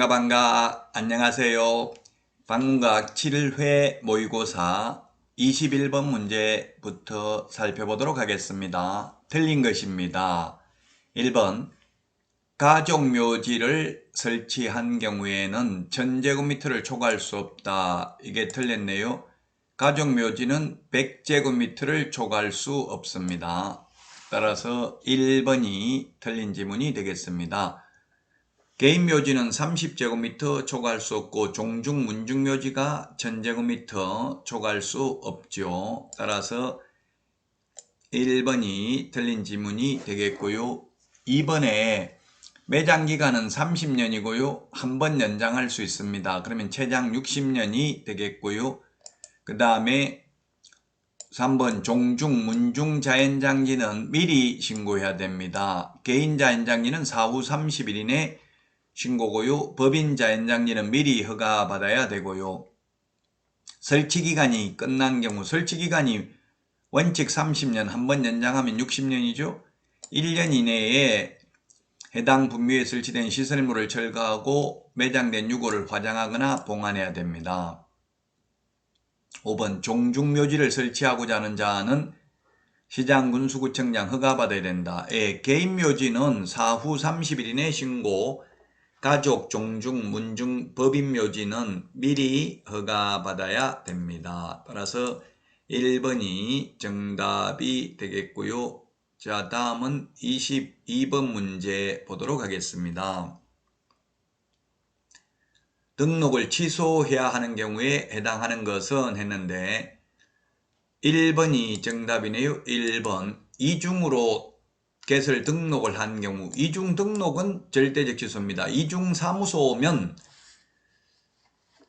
반가 안녕하세요. 방문각 7회 모의고사 21번 문제부터 살펴보도록 하겠습니다. 틀린 것입니다. 1번 가족묘지를 설치한 경우에는 1000제곱미터를 초과할 수 없다. 이게 틀렸네요. 가족묘지는 100제곱미터를 초과할 수 없습니다. 따라서 1번이 틀린 지문이 되겠습니다. 개인묘지는 30제곱미터 초과할 수 없고 종중, 문중묘지가 1000제곱미터 초과할 수 없죠. 따라서 1번이 틀린 지문이 되겠고요. 2번에 매장기간은 30년이고요. 한 번 연장할 수 있습니다. 그러면 최장 60년이 되겠고요. 그 다음에 3번 종중, 문중 자연장지는 미리 신고해야 됩니다. 개인 자연장지는 사후 30일 이내 신고고요. 법인 자연장지는 미리 허가받아야 되고요. 설치기간이 끝난 경우, 설치기간이 원칙 30년, 한 번 연장하면 60년이죠. 1년 이내에 해당 분묘에 설치된 시설물을 철거하고 매장된 유골을 화장하거나 봉안해야 됩니다. 5번 종중묘지를 설치하고자 하는 자는 시장, 군수구청장 허가받아야 된다. 개인묘지는 사후 30일 이내 신고, 가족, 종중, 문중, 법인묘지는 미리 허가받아야 됩니다. 따라서 1번이 정답이 되겠고요. 자, 다음은 22번 문제 보도록 하겠습니다. 등록을 취소해야 하는 경우에 해당하는 것은 했는데 1번이 정답이네요. 1번 이중으로 개설 등록을 한 경우, 이중 등록은 절대적 취소입니다. 이중 사무소면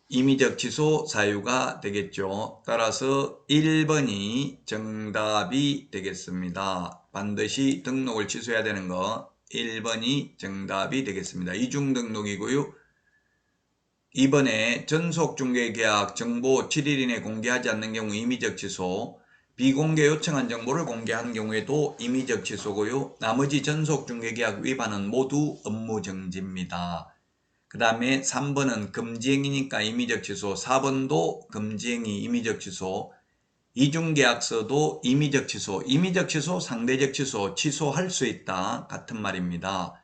임의적 취소 사유가 되겠죠. 따라서 1번이 정답이 되겠습니다. 반드시 등록을 취소해야 되는 거 1번이 정답이 되겠습니다. 이중 등록이고요. 2번에 전속중개계약 정보 7일 이내 공개하지 않는 경우 임의적 취소, 비공개 요청한 정보를 공개한 경우에도 임의적 취소고요. 나머지 전속중개계약 위반은 모두 업무정지입니다. 그 다음에 3번은 금지행위니까 임의적 취소, 4번도 금지행위 임의적 취소, 이중계약서도 임의적 취소, 임의적 취소, 상대적 취소, 취소할 수 있다 같은 말입니다.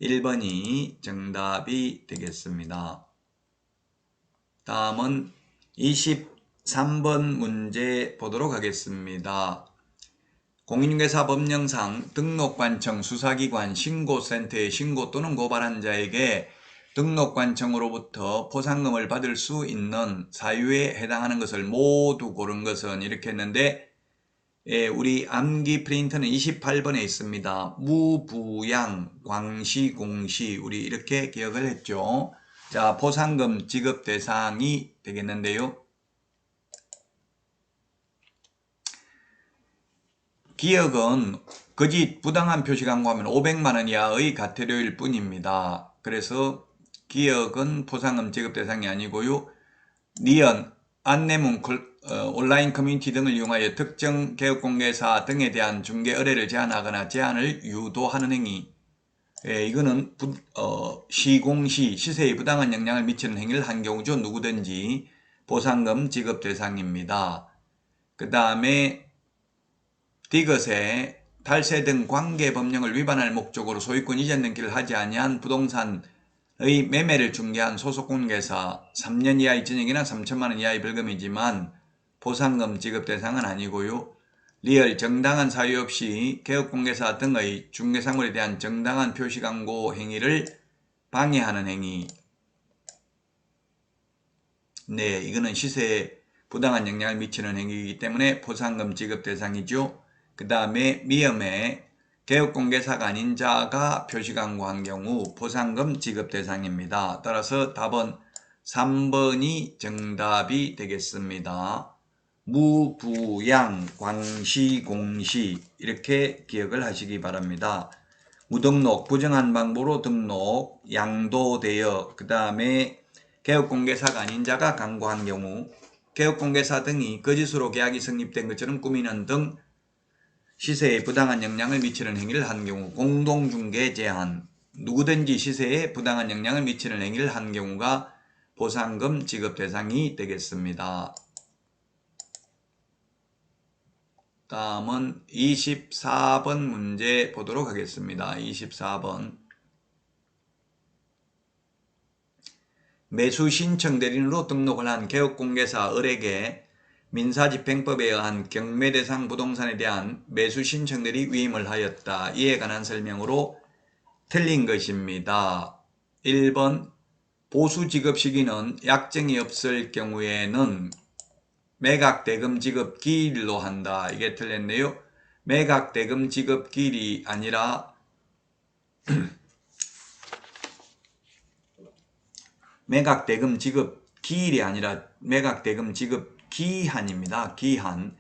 1번이 정답이 되겠습니다. 다음은 23번 문제 보도록 하겠습니다. 공인중개사 법령상 등록관청, 수사기관, 신고센터에 신고 또는 고발한 자에게 등록관청으로부터 포상금을 받을 수 있는 사유에 해당하는 것을 모두 고른 것은 이렇게 했는데, 우리 암기 프린터는 28번에 있습니다. 무부양, 광시, 공시, 우리 이렇게 기억을 했죠. 자, 포상금 지급 대상이 되겠는데요. 기억은 거짓 부당한 표시 광고하면 500만원 이하의 과태료일 뿐입니다. 그래서 기억은 포상금 지급 대상이 아니고요. 니은, 안내문, 온라인 커뮤니티 등을 이용하여 특정 개업공개사 등에 대한 중개 의뢰를 제한하거나 제한을 유도하는 행위, 이거는 시공시, 시세에 부당한 영향을 미치는 행위를 한 경우죠. 누구든지 포상금 지급 대상입니다. 그 다음에 디귿에 탈세 등 관계법령을 위반할 목적으로 소유권 이전 등기를 하지 아니한 부동산의 매매를 중개한 소속공개사 3년 이하의 징역이나 3천만원 이하의 벌금이지만 포상금 지급 대상은 아니고요. 리얼, 정당한 사유 없이 개업공개사 등의 중개사물에 대한 정당한 표시광고 행위를 방해하는 행위. 네, 이거는 시세에 부당한 영향을 미치는 행위이기 때문에 포상금 지급 대상이죠. 그 다음에 미음에 개업공개사가 아닌 자가 표시광고한 경우 포상금 지급 대상입니다. 따라서 답은 3번이 정답이 되겠습니다. 무부양, 광시, 공시 이렇게 기억을 하시기 바랍니다. 무등록, 부정한 방법으로 등록, 양도되어, 그 다음에 개업공개사가 아닌 자가 강구한 경우 개업공개사 등이 거짓으로 계약이 성립된 것처럼 꾸미는 등 시세에 부당한 영향을 미치는 행위를 한 경우 공동중개 제한 누구든지 시세에 부당한 영향을 미치는 행위를 한 경우가 보상금 지급 대상이 되겠습니다. 다음은 24번 문제 보도록 하겠습니다. 24번 매수 신청 대리인으로 등록을 한 개업공개사 을에게 민사집행법에 의한 경매대상 부동산에 대한 매수 신청 대리 위임을 하였다. 이에 관한 설명으로 틀린 것입니다. 1번 보수 지급 시기는 약정이 없을 경우에는 매각 대금 지급 기일로 한다. 이게 틀렸네요. 매각 대금 지급 기일이 아니라 매각 대금 지급 기일이 아니라 매각 대금 지급 기한입니다. 기한.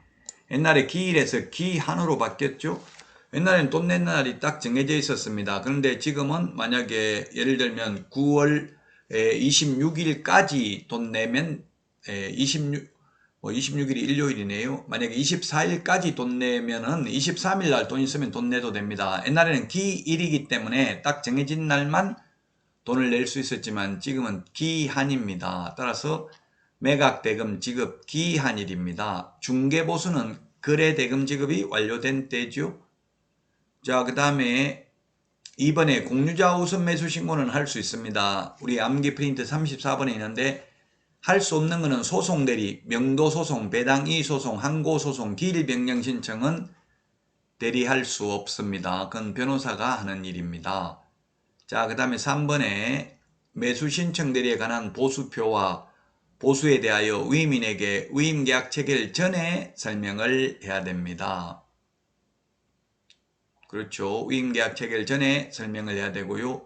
옛날에 기일에서 기한으로 바뀌었죠. 옛날에는 돈 내는 날이 딱 정해져 있었습니다. 그런데 지금은 만약에 예를 들면 9월 26일까지 돈 내면 26일이 일요일이네요. 만약에 24일까지 돈 내면은 23일 날 돈 있으면 돈 내도 됩니다. 옛날에는 기일이기 때문에 딱 정해진 날만 돈을 낼 수 있었지만 지금은 기한입니다. 따라서 매각대금 지급 기한일입니다. 중개보수는 거래대금 지급이 완료된 때죠. 자, 그 다음에 이번에 공유자 우선 매수 신고는 할 수 있습니다. 우리 암기 프린트 34번에 있는데 할 수 없는 것은 소송대리, 명도소송, 배당이의소송, 항고소송, 기일변경 신청은 대리할 수 없습니다. 그건 변호사가 하는 일입니다. 자, 그 다음에 3번에 매수 신청 대리에 관한 보수표와 보수에 대하여 위임인에게 위임계약 체결 전에 설명을 해야 됩니다. 그렇죠. 위임계약 체결 전에 설명을 해야 되고요.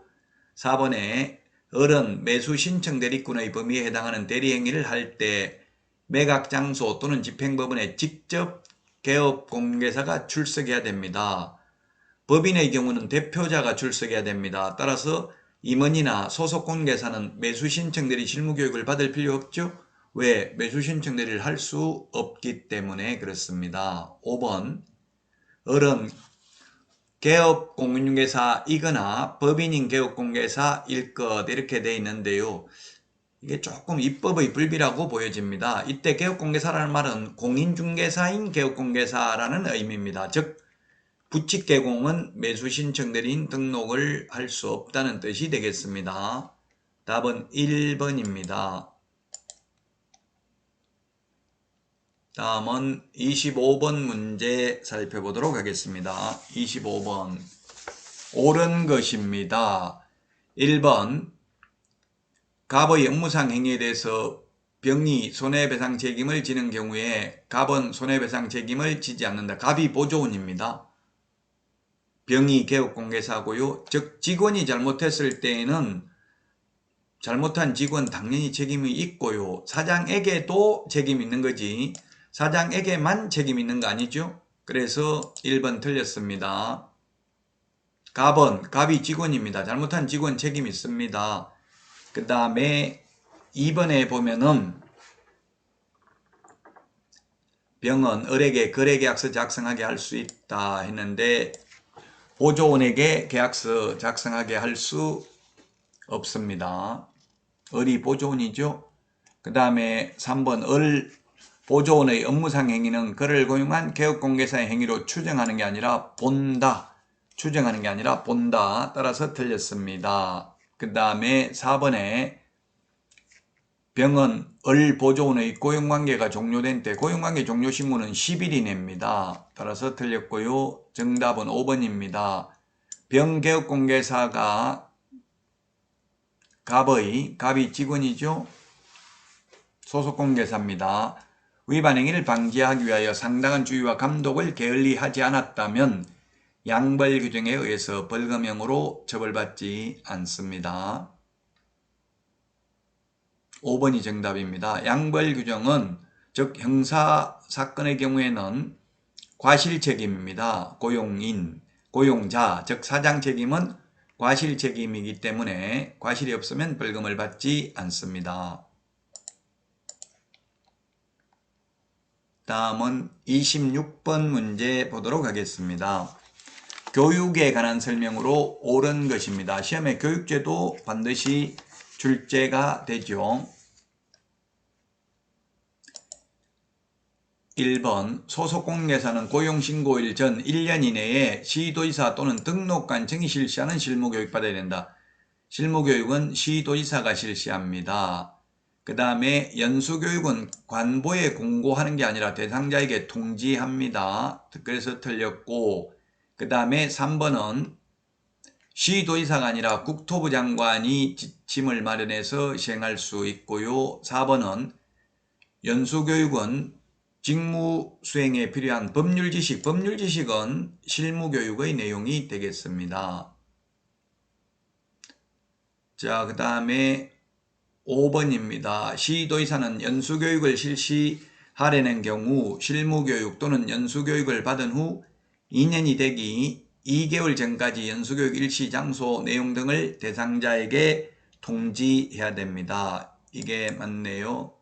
4번에 을은 매수 신청 대리꾼의 범위에 해당하는 대리행위를 할 때 매각장소 또는 집행법원에 직접 개업공개사가 출석해야 됩니다. 법인의 경우는 대표자가 출석해야 됩니다. 따라서 임원이나 소속공개사는 매수신청대리 실무교육을 받을 필요 없죠? 왜? 매수신청대리를 할 수 없기 때문에 그렇습니다. 5번 을은 개업공개사이거나 법인인 개업공개사일 것 이렇게 되어 있는데요. 이게 조금 입법의 불비라고 보여집니다. 이때 개업공개사라는 말은 공인중개사인 개업공개사라는 의미입니다. 즉 부칙개공은 매수신청대리인 등록을 할 수 없다는 뜻이 되겠습니다. 답은 1번입니다. 다음은 25번 문제 살펴보도록 하겠습니다. 25번 옳은 것입니다. 1번 갑의 업무상 행위에 대해서 병이 손해배상 책임을 지는 경우에 갑은 손해배상 책임을 지지 않는다. 갑이 보조원입니다. 병이 개업공개사고요. 즉 직원이 잘못했을 때에는 잘못한 직원 당연히 책임이 있고요. 사장에게도 책임이 있는 거지 사장에게만 책임이 있는 거 아니죠? 그래서 1번 틀렸습니다. 갑이 직원입니다. 잘못한 직원 책임 있습니다. 그 다음에 2번에 보면은 병은 을에게 거래계약서 작성하게 할 수 있다 했는데 보조원에게 계약서 작성하게 할 수 없습니다. 을이 보조원이죠. 그 다음에 3번 을 보조원의 업무상 행위는 그를 고용한 개업공개사의 행위로 추정하는 게 아니라 본다. 추정하는 게 아니라 본다. 따라서 틀렸습니다. 그 다음에 4번에 병은 을 보조원의 고용관계가 종료된 때 고용관계 종료신고는 10일 이내입니다. 따라서 틀렸고요. 정답은 5번입니다. 병 개업공개사가 갑이 직원이죠. 소속공개사입니다. 위반 행위를 방지하기 위하여 상당한 주의와 감독을 게을리하지 않았다면 양벌 규정에 의해서 벌금형으로 처벌받지 않습니다. 5번이 정답입니다. 양벌 규정은 즉 형사사건의 경우에는 과실책임입니다. 고용자 즉 사장 책임은 과실 책임이기 때문에 과실이 없으면 벌금을 받지 않습니다. 다음은 26번 문제 보도록 하겠습니다. 교육에 관한 설명으로 옳은 것입니다. 시험에 교육제도 반드시 출제가 되죠. 1번 소속 공인중개사는 고용신고일 전 1년 이내에 시도지사 또는 등록관청이 실시하는 실무교육 받아야 된다. 실무교육은 시도지사가 실시합니다. 그 다음에 연수교육은 관보에 공고하는 게 아니라 대상자에게 통지합니다. 그래서 틀렸고, 그 다음에 3번은 시도지사가 아니라 국토부 장관이 지침을 마련해서 시행할 수 있고요. 4번은 연수교육은 직무 수행에 필요한 법률 지식은 실무교육의 내용이 되겠습니다. 자, 그 다음에 5번입니다. 시도지사는 연수교육을 실시하려는 경우 실무교육 또는 연수교육을 받은 후 2년이 되기 2개월 전까지 연수교육 일시 장소 내용 등을 대상자에게 통지해야 됩니다. 이게 맞네요.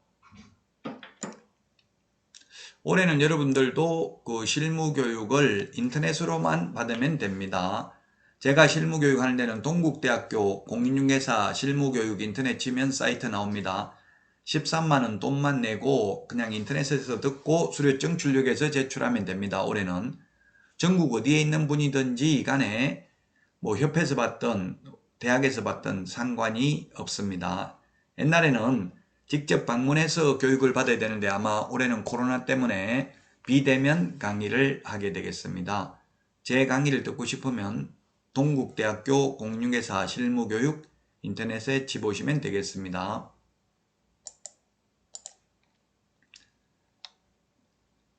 올해는 여러분들도 그 실무교육을 인터넷으로만 받으면 됩니다. 제가 실무교육 하는 데는 동국대학교 공인중개사 실무교육 인터넷 치면 사이트 나옵니다. 13만원 돈만 내고 그냥 인터넷에서 듣고 수료증 출력해서 제출하면 됩니다. 올해는 전국 어디에 있는 분이든지 간에 뭐 협회에서 받든 대학에서 받든 상관이 없습니다. 옛날에는 직접 방문해서 교육을 받아야 되는데 아마 올해는 코로나 때문에 비대면 강의를 하게 되겠습니다. 제 강의를 듣고 싶으면 동국대학교 공인중개사 실무교육 인터넷에 치보시면 되겠습니다.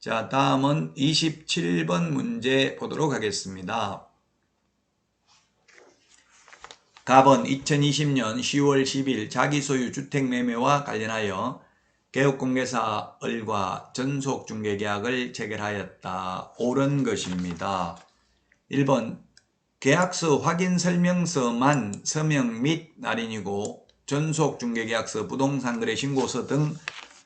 자, 다음은 27번 문제 보도록 하겠습니다. 답은 2020년 10월 10일 자기소유 주택매매와 관련하여 개업공개사 을과 전속중개계약을 체결하였다. 옳은 것입니다. 1번 계약서 확인설명서만 서명 및 날인이고 전속중개계약서 부동산거래신고서 등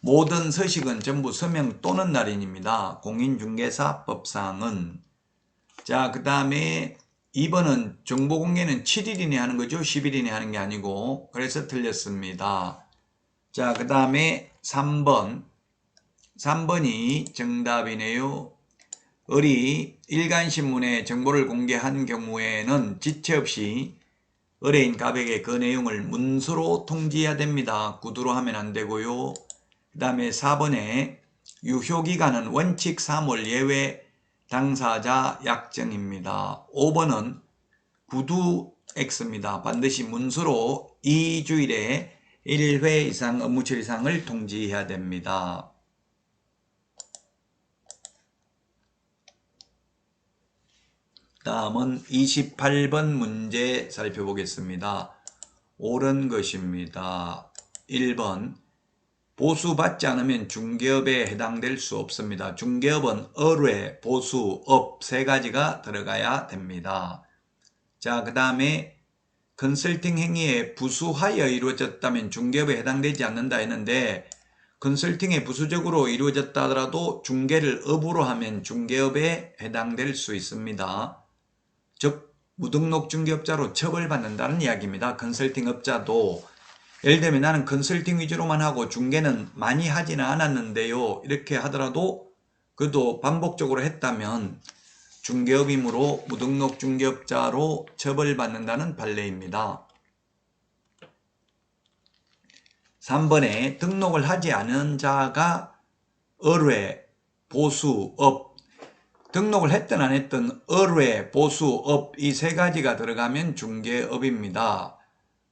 모든 서식은 전부 서명 또는 날인입니다. 공인중개사법상은. 자, 그 다음에 2번은 정보공개는 7일 이내 하는 거죠. 10일 이내 하는 게 아니고. 그래서 틀렸습니다. 자, 그 다음에 3번이 정답이네요. 을이 일간신문에 정보를 공개한 경우에는 지체 없이 의뢰인 갑에게 그 내용을 문서로 통지해야 됩니다. 구두로 하면 안 되고요. 그 다음에 4번에 유효기간은 원칙 3월 예외 당사자 약정입니다. 5번은 구두 X입니다. 반드시 문서로 2주일에 1회 이상 업무 처리사항을 통지해야 됩니다. 다음은 28번 문제 살펴보겠습니다. 옳은 것입니다. 1번 보수받지 않으면 중개업에 해당될 수 없습니다. 중개업은 의뢰, 보수, 업 세 가지가 들어가야 됩니다. 자, 그 다음에 컨설팅 행위에 부수하여 이루어졌다면 중개업에 해당되지 않는다 했는데 컨설팅에 부수적으로 이루어졌다 하더라도 중개를 업으로 하면 중개업에 해당될 수 있습니다. 즉 무등록 중개업자로 처벌받는다는 이야기입니다. 컨설팅업자도 예를 들면 나는 컨설팅 위주로만 하고 중개는 많이 하지는 않았는데요. 이렇게 하더라도 그래도 반복적으로 했다면 중개업이므로 무등록 중개업자로 처벌받는다는 판례입니다. 3번에 등록을 하지 않은 자가 의뢰, 보수, 업 등록을 했든 안 했든 의뢰, 보수, 업 이 세 가지가 들어가면 중개업입니다.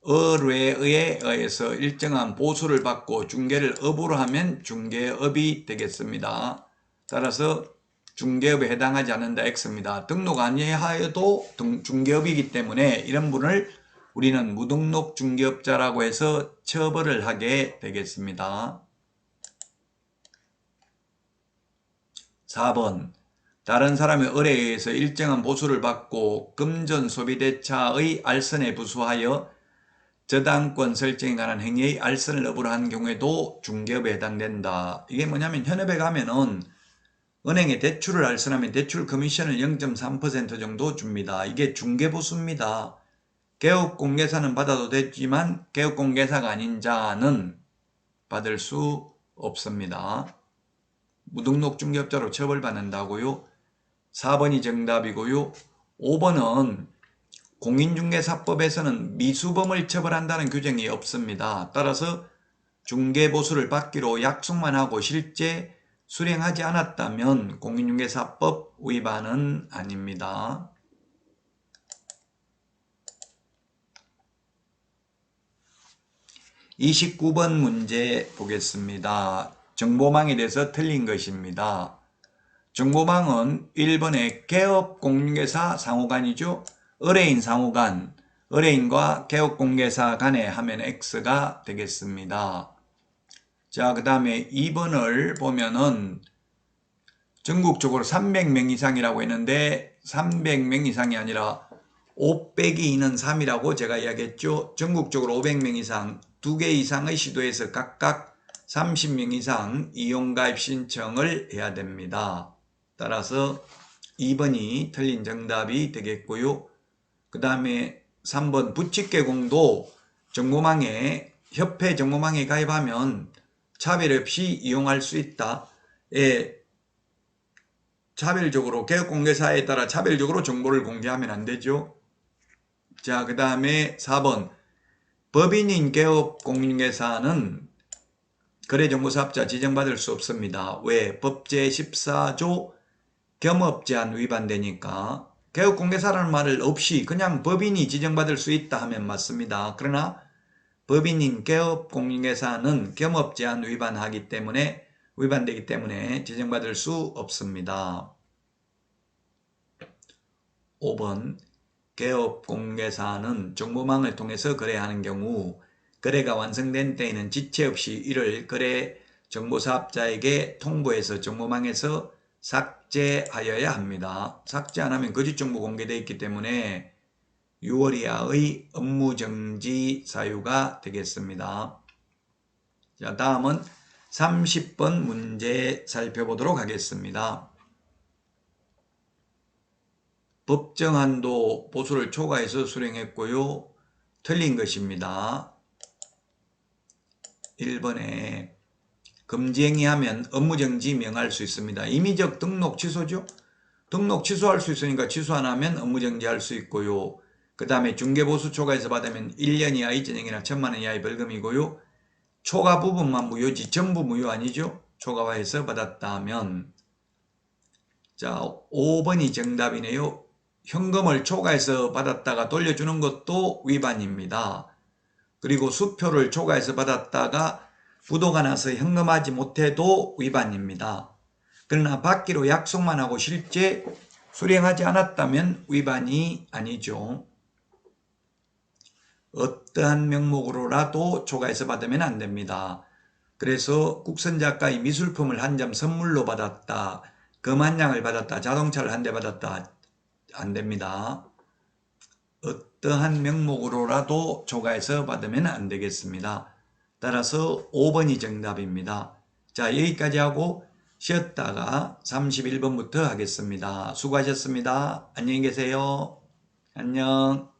의뢰에 의해서 일정한 보수를 받고 중개를 업으로 하면 중개업이 되겠습니다. 따라서 중개업에 해당하지 않는다 X입니다. 등록 아니하여도 중개업이기 때문에 이런 분을 우리는 무등록 중개업자라고 해서 처벌을 하게 되겠습니다. 4번 다른 사람의 의뢰에 의해서 일정한 보수를 받고 금전 소비대차의 알선에 부수하여 저당권 설정에 관한 행위의 알선을 업으로 한 경우에도 중개업에 해당된다. 이게 뭐냐면 현업에 가면은 은행에 대출을 알선하면 대출 커미션을 0.3% 정도 줍니다. 이게 중개보수입니다. 개업공개사는 받아도 되지만 개업공개사가 아닌 자는 받을 수 없습니다. 무등록 중개업자로 처벌받는다고요. 4번이 정답이고요. 5번은 공인중개사법에서는 미수범을 처벌한다는 규정이 없습니다. 따라서 중개보수를 받기로 약속만 하고 실제 수령하지 않았다면 공인중개사법 위반은 아닙니다. 29번 문제 보겠습니다. 정보망에 대해서 틀린 것입니다. 정보망은 1번에 개업공인중개사 상호간이죠. 의뢰인 상호간, 의뢰인과 개업공개사 간에 하면 X가 되겠습니다. 자, 그 다음에 2번을 보면은 전국적으로 300명 이상이라고 했는데 300명 이상이 아니라 5 빼기 2는 3이라고 제가 이야기했죠. 전국적으로 500명 이상, 2개 이상의 시도에서 각각 30명 이상 이용가입 신청을 해야 됩니다. 따라서 2번이 틀린 정답이 되겠고요. 그 다음에 3번 부칙개공도 정보망에 협회 정보망에 가입하면 차별 없이 이용할 수 있다. 차별적으로 개업공개사에 따라 차별적으로 정보를 공개하면 안 되죠. 자, 그 다음에 4번 법인인 개업공인중개사는 거래정보사업자 지정받을 수 없습니다. 왜? 법제 14조 겸업제한 위반되니까. 개업공개사라는 말을 없이 그냥 법인이 지정받을 수 있다 하면 맞습니다. 그러나 법인인 개업공인중개사는 겸업제한 위반되기 때문에 지정받을 수 없습니다. 5번 개업공개사는 정보망을 통해서 거래하는 경우 거래가 완성된 때에는 지체 없이 이를 거래 정보사업자에게 통보해서 정보망에서 삭제하여야 합니다. 삭제 안 하면 거짓정보 공개되어 있기 때문에 6월 이하의 업무정지 사유가 되겠습니다. 자, 다음은 30번 문제 살펴보도록 하겠습니다. 법정한도 보수를 초과해서 수령했고요. 틀린 것입니다. 1번에 금지행위하면 업무정지 명할 수 있습니다. 임의적 등록 취소죠. 등록 취소할 수 있으니까 취소 안 하면 업무정지할 수 있고요. 그 다음에 중개보수 초과해서 받으면 1년 이하의 전형이나 1,000만 원 이하의 벌금이고요. 초과 부분만 무효지 전부 무효 아니죠. 초과해서 받았다 하면 자 5번이 정답이네요. 현금을 초과해서 받았다가 돌려주는 것도 위반입니다. 그리고 수표를 초과해서 받았다가 부도가 나서 현금하지 못해도 위반입니다. 그러나 받기로 약속만 하고 실제 수령하지 않았다면 위반이 아니죠. 어떠한 명목으로라도 초과해서 받으면 안 됩니다. 그래서 국선 작가의 미술품을 한 점 선물로 받았다, 금 한 양을 받았다, 자동차를 한 대 받았다, 안 됩니다. 어떠한 명목으로라도 초과해서 받으면 안 되겠습니다. 따라서 5번이 정답입니다. 자, 여기까지 하고 쉬었다가 31번부터 하겠습니다. 수고하셨습니다. 안녕히 계세요. 안녕.